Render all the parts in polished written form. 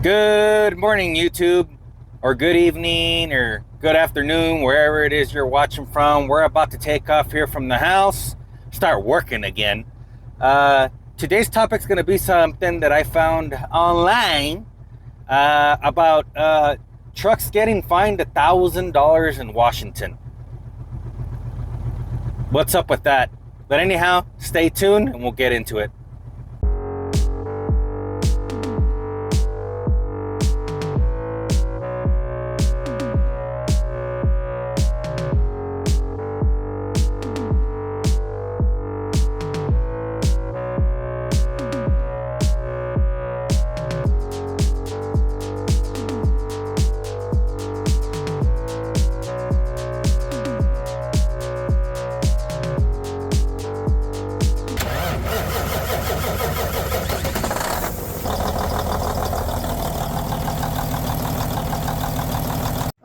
Good morning, YouTube, or good evening, or good afternoon, wherever it is you're watching from. We're about to take off here from the house, start working again. Today's topic's going to be something that I found online about trucks getting fined $1,000 in Washington. What's up with that? But anyhow, stay tuned and we'll get into it.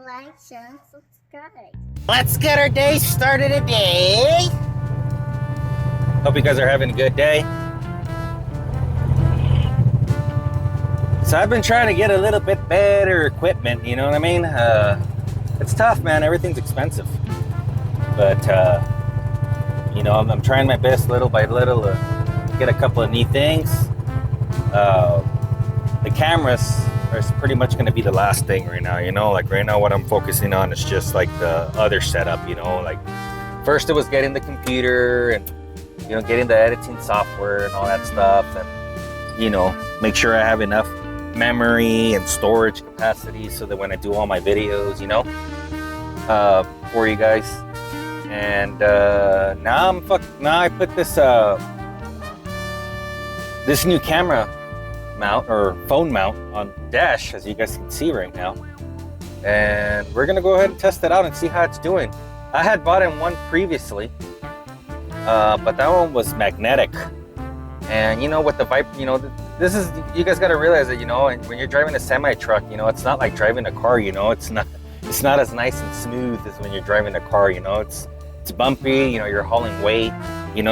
Like, share, and subscribe. Let's get our day started today. Hope you guys are having a good day. So I've been trying to get a little bit better equipment, you know what I mean? It's tough, man. Everything's expensive. But, I'm trying my best little by little to get a couple of neat things. The cameras are pretty much going to be the last thing right now, like right now what I'm focusing on is just like the other setup, like first it was getting the computer and, getting the editing software and all that stuff and, make sure I have enough memory and storage capacity so that when I do all my videos, for you guys. And now I put this new camera mount or phone mount on dash, as you guys can see right now, and we're gonna go ahead and test it out and see how it's doing. I had bought in one previously, but that one was magnetic, and with the this is, you guys got to realize that when you're driving a semi truck, it's not like driving a car. It's not as nice and smooth as when you're driving a car. It's bumpy. You're hauling weight.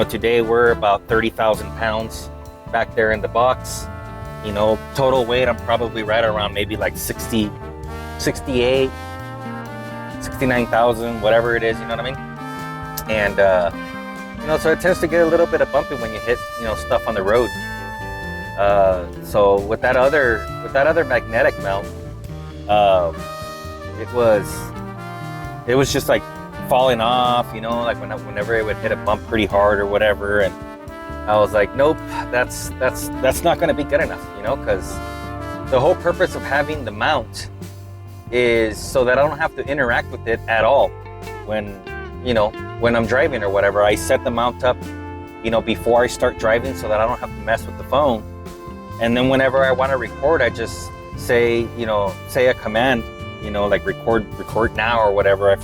Today we're about 30,000 pounds back there in the box. Total weight, I'm probably right around maybe like 60, 68, 69,000, whatever it is, you know what I mean? And, so it tends to get a little bit of bumpy when you hit, stuff on the road. So with that other magnetic mount, it was just like falling off, like whenever it would hit a bump pretty hard or whatever. And I was like, nope, that's not going to be good enough, because the whole purpose of having the mount is so that I don't have to interact with it at all when I'm driving or whatever. I set the mount up, before I start driving so that I don't have to mess with the phone. And then whenever I want to record, I just say a command, like record now or whatever,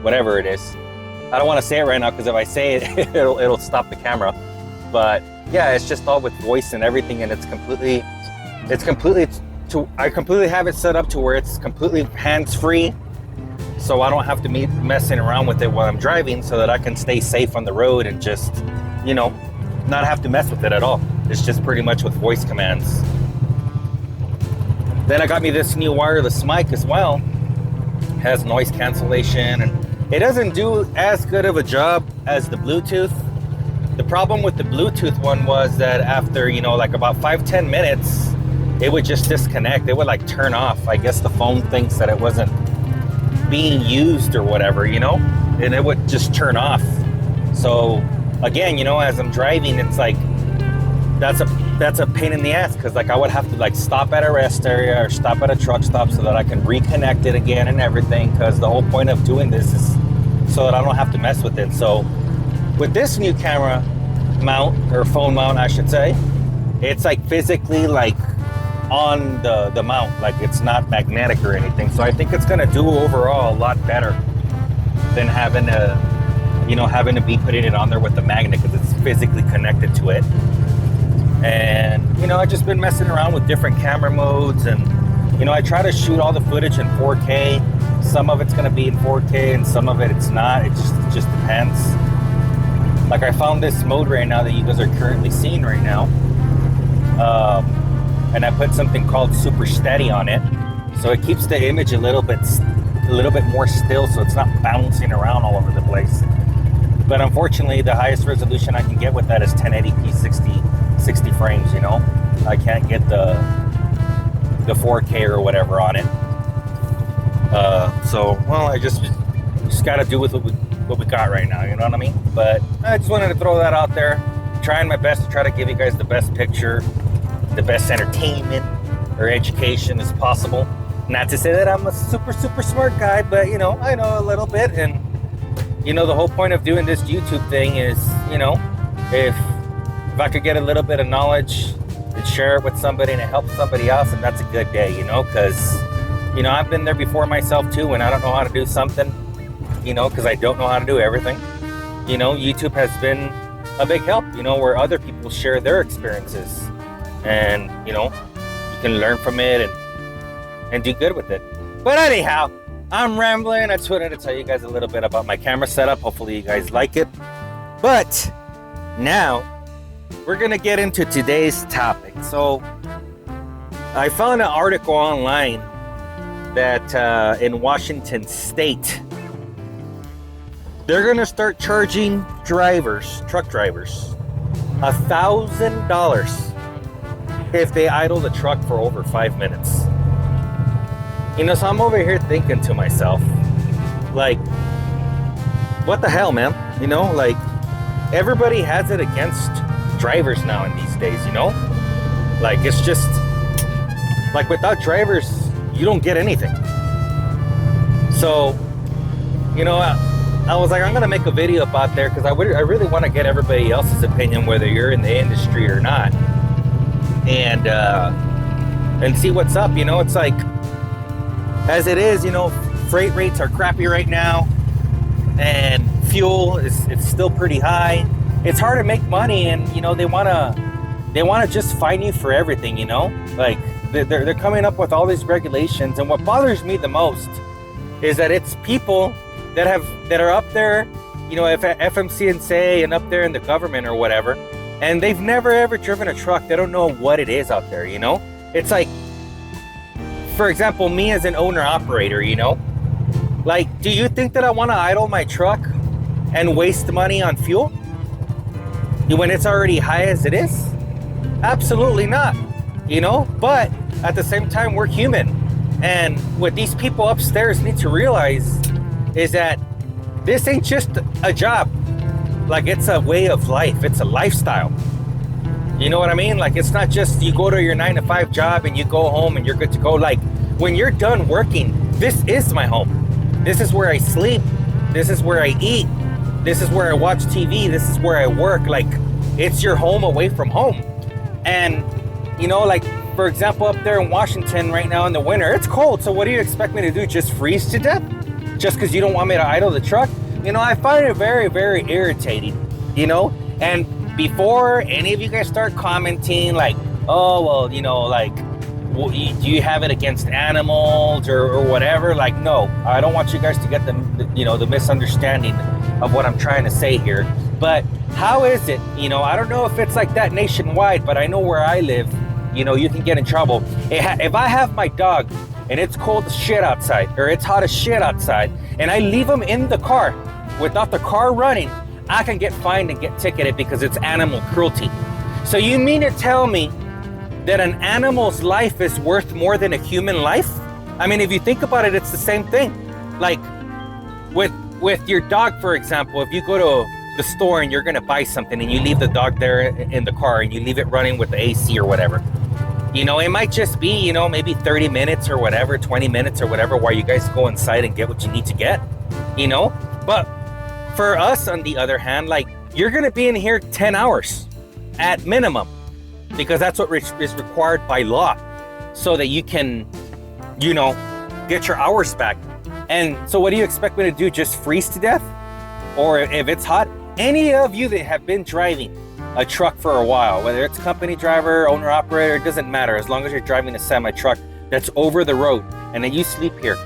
whatever it is. I don't want to say it right now because if I say it, it'll stop the camera. But yeah, it's just all with voice and everything, and I completely have it set up to where it's completely hands-free, so I don't have to be messing around with it while I'm driving, so that I can stay safe on the road and just, not have to mess with it at all. It's just pretty much with voice commands. Then I got me this new wireless mic as well. It has noise cancellation, and it doesn't do as good of a job as the Bluetooth. The problem with the Bluetooth one was that after, like about 5-10 minutes, it would just disconnect. It would like turn off. I guess the phone thinks that it wasn't being used or whatever, and it would just turn off. So again, as I'm driving, it's like, that's a pain in the ass, because like I would have to like stop at a rest area or stop at a truck stop so that I can reconnect it again and everything, because the whole point of doing this is so that I don't have to mess with it. So with this new camera mount, or phone mount I should say, it's like physically like on the mount, like it's not magnetic or anything. So I think it's gonna do overall a lot better than having to be putting it on there with the magnet, because it's physically connected to it. And I've just been messing around with different camera modes, and I try to shoot all the footage in 4K. Some of it's gonna be in 4K and some of it's not. It just depends. Like I found this mode right now that you guys are currently seeing right now. and I put something called Super Steady on it, so it keeps the image a little bit more still, so it's not bouncing around all over the place. But unfortunately, the highest resolution I can get with that is 1080p 60 frames. You know, I can't get the 4K or whatever on it. So well, I just got to do with what we got right now. You know what I mean? But I just wanted to throw that out there. Trying my best to try to give you guys the best picture, the best entertainment or education as possible. Not to say that I'm a super smart guy, but you know, I know a little bit. And you know, the whole point of doing this YouTube thing is, you know, if I could get a little bit of knowledge and share it with somebody and it helps somebody else, and that's a good day, you know, because, you know, I've been there before myself too, and I don't know how to do something, you know, because I don't know how to do everything. You know, YouTube has been a big help, you know, where other people share their experiences, and, you know, you can learn from it and do good with it. But anyhow, I'm rambling. I just wanted to tell you guys a little bit about my camera setup. Hopefully you guys like it. But now we're gonna get into today's topic. So I found an article online that in Washington State, they're gonna start charging truck drivers, $1,000 if they idle the truck for over 5 minutes. You know, so I'm over here thinking to myself, like, what the hell, man? You know, like, everybody has it against drivers now in these days, you know? Like, it's just, like, without drivers, you don't get anything. So, you know, I was like, I'm gonna make a video about there because I really want to get everybody else's opinion, whether you're in the industry or not, and see what's up. You know, it's like, as it is, you know, freight rates are crappy right now, and fuel it's still pretty high. It's hard to make money, and you know, they wanna just fine you for everything. You know, like they're coming up with all these regulations, and what bothers me the most is that it's people that are up there, you know, FMCSA and up there in the government or whatever, and they've never ever driven a truck. They don't know what it is out there. You know, it's like, for example, me as an owner operator, you know, like, do you think that I want to idle my truck and waste money on fuel when it's already high as it is? Absolutely not, you know. But at the same time, we're human, and what these people upstairs need to realize is that this ain't just a job. Like, it's a way of life. It's a lifestyle. You know what I mean? Like, it's not just you go to your 9-to-5 job and you go home and you're good to go. Like, when you're done working, this is my home. This is where I sleep. This is where I eat. This is where I watch TV. This is where I work. Like, it's your home away from home. And, you know, like, for example, up there in Washington right now in the winter, it's cold. So what do you expect me to do? Just freeze to death? Just because you don't want me to idle the truck? You know, I find it very, very irritating, you know? And before any of you guys start commenting like, oh, well, you know, like, do you have it against animals or whatever? Like, no, I don't want you guys to get the misunderstanding of what I'm trying to say here. But how is it, you know, I don't know if it's like that nationwide, but I know where I live, you know, you can get in trouble. If I have my dog and it's cold as shit outside or it's hot as shit outside and I leave him in the car without the car running, I can get fined and get ticketed because it's animal cruelty. So you mean to tell me that an animal's life is worth more than a human life? I mean, if you think about it, it's the same thing. Like with your dog, for example, if you go to the store and you're gonna buy something and you leave the dog there in the car and you leave it running with the AC or whatever, you know, it might just be, you know, maybe 30 minutes or whatever, 20 minutes or whatever, while you guys go inside and get what you need to get, you know? But for us, on the other hand, like, you're gonna be in here 10 hours at minimum, because that's what is required by law, so that you can, you know, get your hours back. And so what do you expect me to do? Just freeze to death? Or if it's hot? Any of you that have been driving a truck for a while, whether it's company driver, owner operator, it doesn't matter, as long as you're driving a semi truck that's over the road and then you sleep here,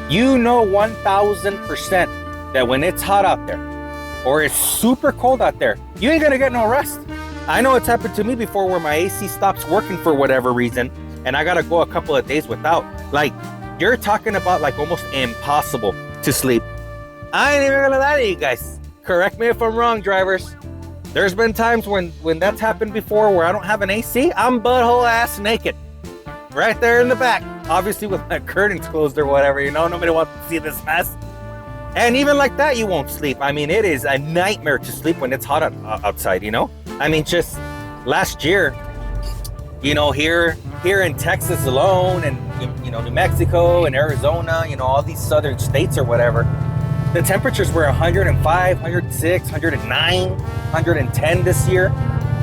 you know 1000% that when it's hot out there or it's super cold out there, you ain't gonna get no rest. I know it's happened to me before where my AC stops working for whatever reason and I gotta go a couple of days without. Like, you're talking about like almost impossible to sleep. I ain't even gonna lie to you guys. Correct me if I'm wrong, drivers. There's been times when that's happened before where I don't have an AC, I'm butthole ass naked. Right there in the back. Obviously with my curtains closed or whatever, you know, nobody wants to see this mess. And even like that, you won't sleep. I mean, it is a nightmare to sleep when it's hot outside, you know? I mean, just last year, you know, here in Texas alone and, you know, New Mexico and Arizona, you know, all these southern states or whatever, the temperatures were 105, 106, 109, 110 this year.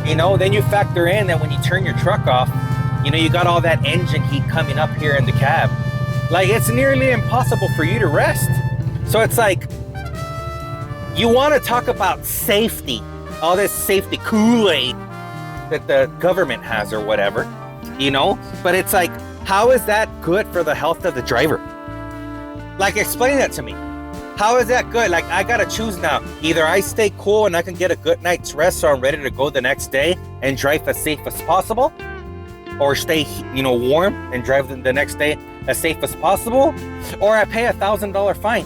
You know, then you factor in that when you turn your truck off, you know, you got all that engine heat coming up here in the cab. Like, it's nearly impossible for you to rest. So it's like, you want to talk about safety, all this safety Kool-Aid that the government has or whatever, you know? But it's like, how is that good for the health of the driver? Like, explain that to me. How is that good? Like, I gotta choose now. Either I stay cool and I can get a good night's rest so I'm ready to go the next day and drive as safe as possible, or stay, you know, warm and drive the next day as safe as possible, or I pay $1,000 fine.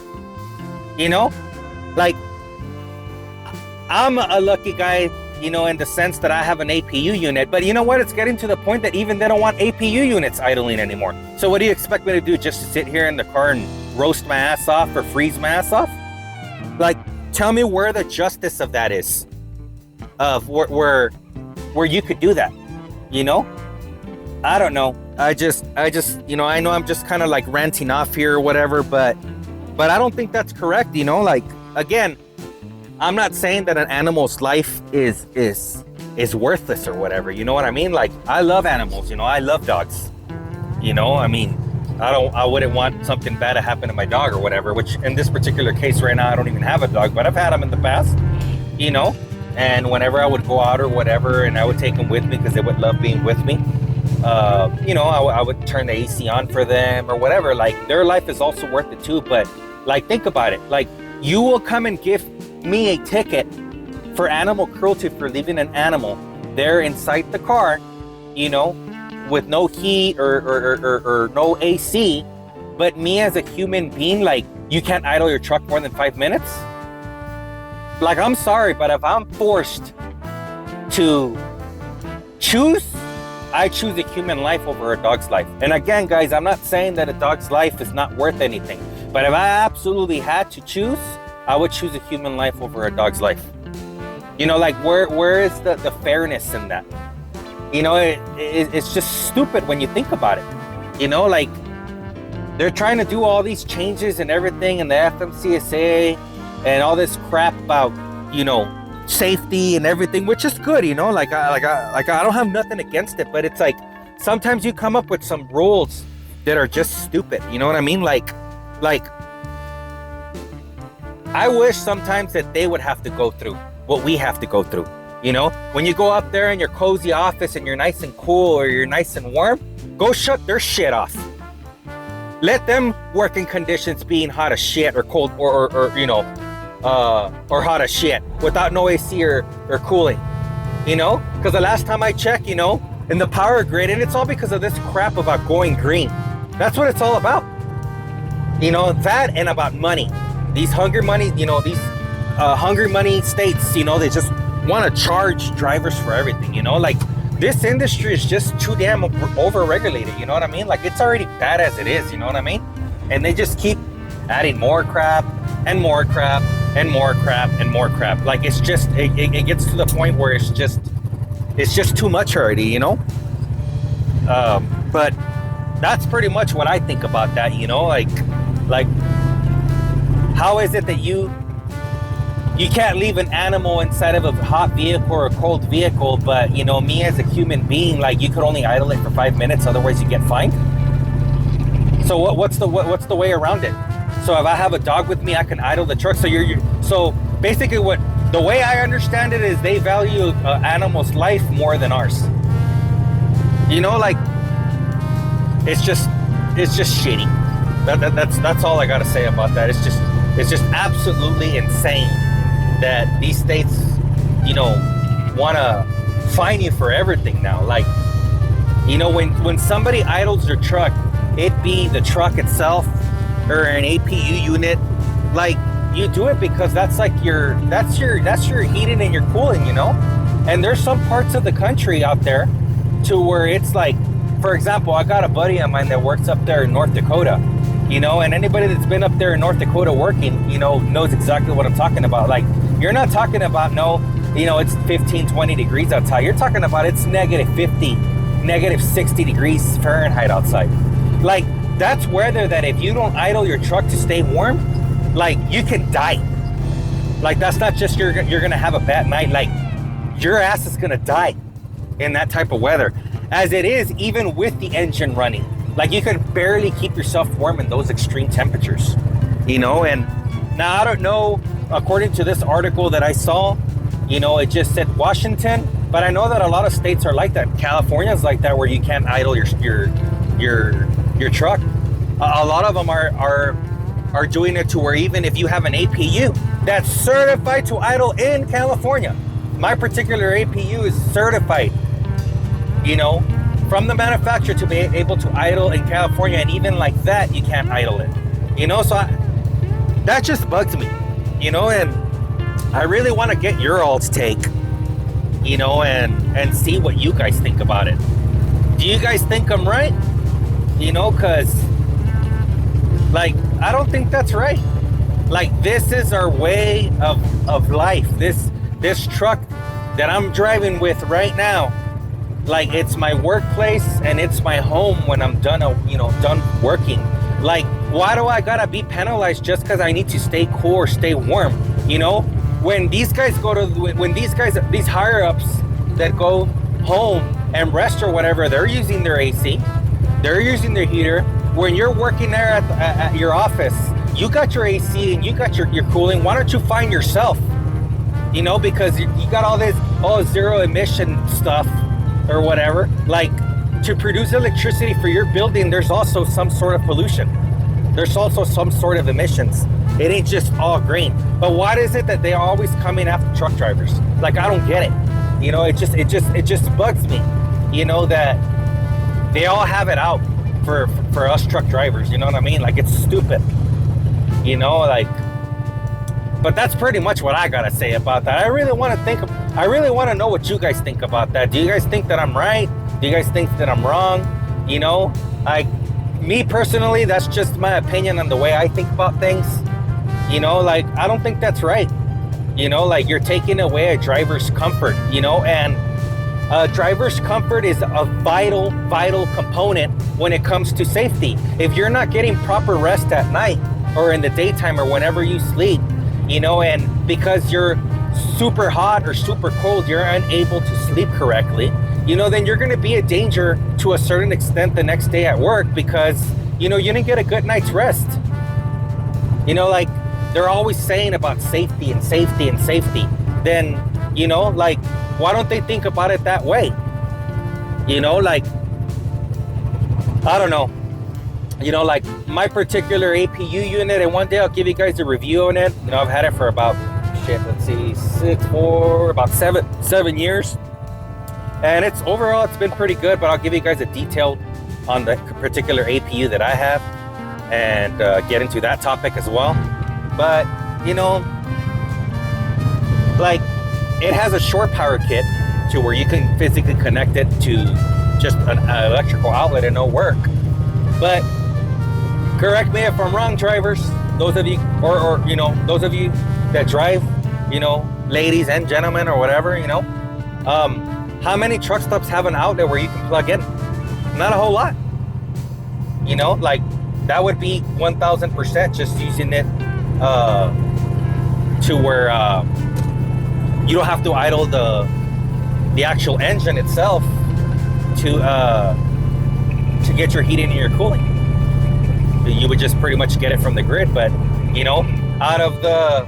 You know, like, I'm a lucky guy, you know, in the sense that I have an APU unit, but you know what? It's getting to the point that even they don't want APU units idling anymore. So what do you expect me to do? Just to sit here in the car and roast my ass off or freeze my ass off? Like, tell me where the justice of that is, of where you could do that, you know? I don't know. I just, you know, I know I'm just kind of like ranting off here or whatever, but I don't think that's correct, you know? Like, again, I'm not saying that an animal's life is worthless or whatever, you know what I mean? Like, I love animals, you know, I love dogs, you know? I mean, I wouldn't want something bad to happen to my dog or whatever, which in this particular case right now, I don't even have a dog, but I've had them in the past, you know? And whenever I would go out or whatever, and I would take them with me because they would love being with me, you know, I would turn the AC on for them or whatever. Like, their life is also worth it too. But like, think about it. Like, you will come and give me a ticket for animal cruelty for leaving an animal there inside the car, you know, with no heat or no AC. But me as a human being, like, you can't idle your truck more than 5 minutes. Like, I'm sorry, but if I'm forced to choose, I choose a human life over a dog's life. And again, guys, I'm not saying that a dog's life is not worth anything, but if I absolutely had to choose, I would choose a human life over a dog's life. You know, like, where is the fairness in that? You know, it's just stupid when you think about it. You know, like, they're trying to do all these changes and everything, and the FMCSA and all this crap about, you know, safety and everything, which is good, you know, like I don't have nothing against it, but it's like, sometimes you come up with some rules that are just stupid, you know what I mean? Like, I wish sometimes that they would have to go through what we have to go through, you know? When you go up there in your cozy office and you're nice and cool or you're nice and warm, go shut their shit off. Let them work in conditions being hot as shit or cold or you know, or hot as shit without no AC or cooling, you know? Because the last time I checked, you know, in the power grid, and it's all because of this crap about going green. That's what it's all about. You know, that and about money. These hungry money, you know, these hungry money states, you know, they just want to charge drivers for everything, you know? Like, this industry is just too damn over-regulated, you know what I mean? Like, it's already bad as it is, you know what I mean? And they just keep adding more crap and more crap and more crap and more crap. Like, it's just, it gets to the point where it's just too much already, you know? But that's pretty much what I think about that, you know? Like, how is it that you can't leave an animal inside of a hot vehicle or a cold vehicle, but, you know, me as a human being, like, you could only idle it for 5 minutes, otherwise you get fined? So what's the way around it? So if I have a dog with me, I can idle the truck. So so basically, the way I understand it is they value animals' life more than ours. You know, like, it's just shitty. That's all I gotta say about that. It's just absolutely insane that these states, you know, wanna fine you for everything now. Like, you know, when somebody idles their truck, it be the truck itself or an APU unit, like, you do it because that's like your heating and your cooling, you know? And there's some parts of the country out there to where it's like, for example, I got a buddy of mine that works up there in North Dakota, you know, and anybody that's been up there in North Dakota working, you know, knows exactly what I'm talking about. Like, you're not talking about, no, you know, it's 15, 20 degrees outside. You're talking about it's negative 50, negative 60 degrees Fahrenheit outside. Like, that's weather that if you don't idle your truck to stay warm, like, you can die. Like, that's not just you're gonna have a bad night. Like, your ass is gonna die in that type of weather. As it is, even with the engine running, like, you can barely keep yourself warm in those extreme temperatures, you know? And now, I don't know, according to this article that I saw, you know, it just said Washington, but I know that a lot of states are like that. California's like that, where you can't idle your truck. A lot of them are doing it to where even if you have an APU that's certified to idle in California, my particular APU is certified, you know, from the manufacturer to be able to idle in California, and even like that, you can't idle it, you know. So that just bugs me, you know, and I really want to get your all's take, you know, and see what you guys think about it. Do you guys think I'm right? You know, because, like, I don't think that's right. Like, this is our way of life. This truck that I'm driving with right now, like, it's my workplace and it's my home when I'm done, you know, done working. Like, why do I gotta be penalized just because I need to stay cool or stay warm? You know, when these guys these higher ups that go home and rest or whatever, they're using their AC, they're using their heater. When you're working there at your office, you got your AC and you got your cooling. Why don't you find yourself? You know, because you got all this zero emission stuff or whatever. Like, to produce electricity for your building, there's also some sort of pollution. There's also some sort of emissions. It ain't just all green. But why is it that they're always coming after truck drivers? Like, I don't get it. You know, it just bugs me. You know, that they all have it out for us truck drivers. You know what I mean? Like, it's stupid. You know, like, but that's pretty much what I gotta say about that. I really want to know what you guys think about that. Do you guys think that I'm right? Do you guys think that I'm wrong? You know, like, me personally, that's just my opinion on the way I think about things. You know, like, I don't think that's right. You know, like, you're taking away a driver's comfort, you know, and driver's comfort is a vital component when it comes to safety. If you're not getting proper rest at night or in the daytime or whenever you sleep, you know, and because you're super hot or super cold, you're unable to sleep correctly, you know, then you're going to be a danger to a certain extent the next day at work because, you know, you didn't get a good night's rest. You know, like, they're always saying about safety and safety and safety. Then, you know, like, why don't they think about it that way? You know, like, I don't know. You know, like, my particular APU unit, and one day I'll give you guys a review on it. You know, I've had it for about, about seven years. And it's been pretty good, but I'll give you guys a detail on the particular APU that I have and get into that topic as well. But, you know, like, it has a shore power kit to where you can physically connect it to just an electrical outlet and it'll work. But correct me if I'm wrong, drivers, those of you, or you know, those of you that drive, you know, ladies and gentlemen or whatever, you know, how many truck stops have an outlet where you can plug in? Not a whole lot. You know, like, that would be 1,000% just using it to where you don't have to idle the actual engine itself to get your heating and your cooling. You would just pretty much get it from the grid. But, you know, out of the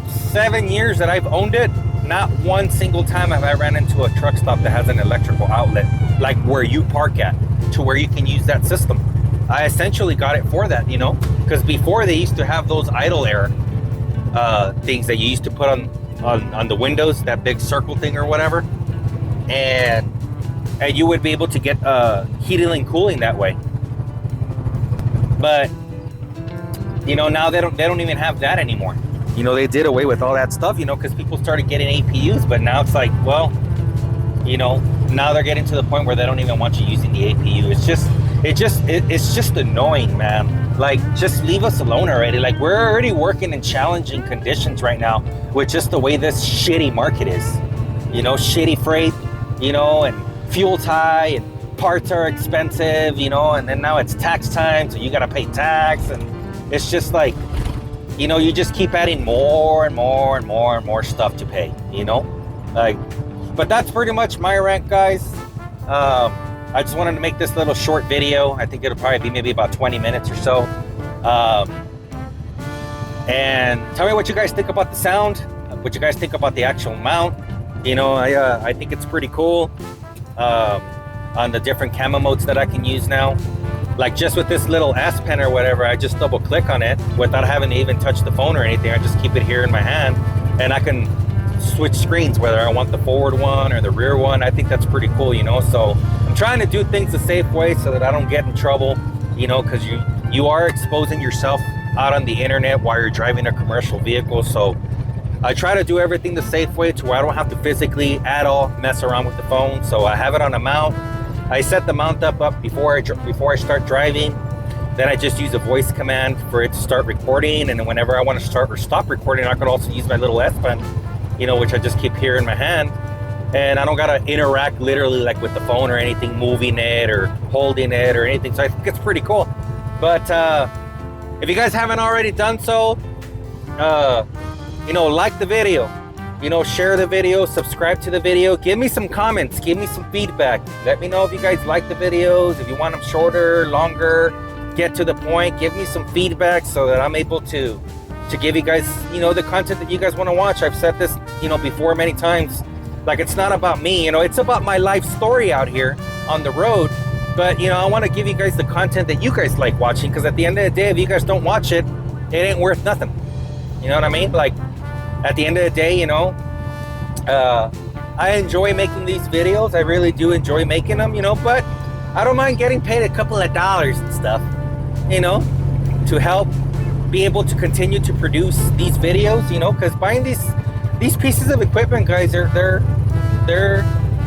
7 years that I've owned it, not one single time have I ran into a truck stop that has an electrical outlet like where you park at, to where you can use that system. I essentially got it for that, you know, because before they used to have those idle air things that you used to put on the windows, that big circle thing or whatever. and you would be able to get heating and cooling that way. But you know, now they don't even have that anymore. You know, they did away with all that stuff, you know, because people started getting APUs. But now it's like, well, you know, now they're getting to the point where they don't even want you using the APU. It's just annoying, man. Like, just leave us alone already. Like, we're already working in challenging conditions right now with just the way this shitty market is. You know, shitty freight, you know, and fuel's high and parts are expensive, you know, and then now it's tax time, so you gotta pay tax, and it's just like, you know, you just keep adding more and more and more and more stuff to pay, you know? Like, but that's pretty much my rant, guys. I just wanted to make this little short video. I think it'll probably be maybe about 20 minutes or so. And tell me what you guys think about the sound, what you guys think about the actual mount. You know, I think it's pretty cool on the different camera modes that I can use now. Like, just with this little S Pen or whatever, I just double click on it without having to even touch the phone or anything. I just keep it here in my hand, and I can switch screens, whether I want the forward one or the rear one. I think that's pretty cool, you know. So I'm trying to do things the safe way so that I don't get in trouble, you know, because you are exposing yourself out on the internet while you're driving a commercial vehicle. So I try to do everything the safe way to where I don't have to physically at all mess around with the phone. So I have it on a mount. I set the mount up before I start driving. Then I just use a voice command for it to start recording. And then whenever I want to start or stop recording, I could also use my little S Pen, you know, which I just keep here in my hand. And I don't gotta interact literally like with the phone or anything, moving it or holding it or anything. So I think it's pretty cool. But if you guys haven't already done so, you know, like the video, you know, share the video, subscribe to the video, give me some comments, give me some feedback. Let me know if you guys like the videos, if you want them shorter, longer, get to the point. Give me some feedback so that I'm able to give you guys, you know, the content that you guys want to watch. I've said this, you know, before many times. Like, it's not about me, you know, it's about my life story out here on the road. But, you know, I want to give you guys the content that you guys like watching, because at the end of the day, if you guys don't watch it, it ain't worth nothing. You know what I mean? Like, at the end of the day, you know, I enjoy making these videos. I really do enjoy making them, you know, but I don't mind getting paid a couple of dollars and stuff, you know, to help be able to continue to produce these videos, you know, because buying these pieces of equipment, guys, they're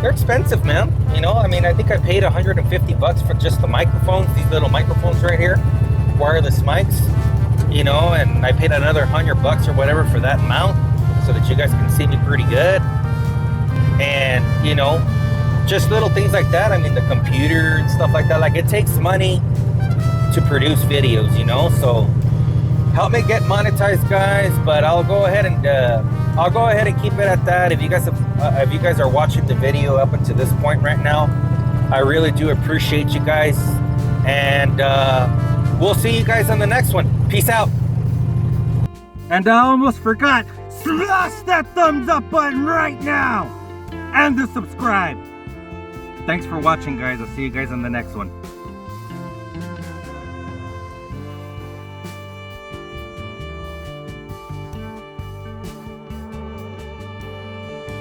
expensive, man. You know, I mean, I think I paid $150 for just the microphones, these little microphones right here, wireless mics, you know, and I paid another $100 or whatever for that mount so that you guys can see me pretty good. And, you know, just little things like that. I mean, the computer and stuff like that. Like, it takes money to produce videos, you know, so help me get monetized, guys. But I'll go ahead and keep it at that. If you guys are watching the video up until this point right now, I really do appreciate you guys, and we'll see you guys on the next one. Peace out. And I almost forgot, smash that thumbs up button right now and the subscribe. Thanks for watching, guys. I'll see you guys on the next one.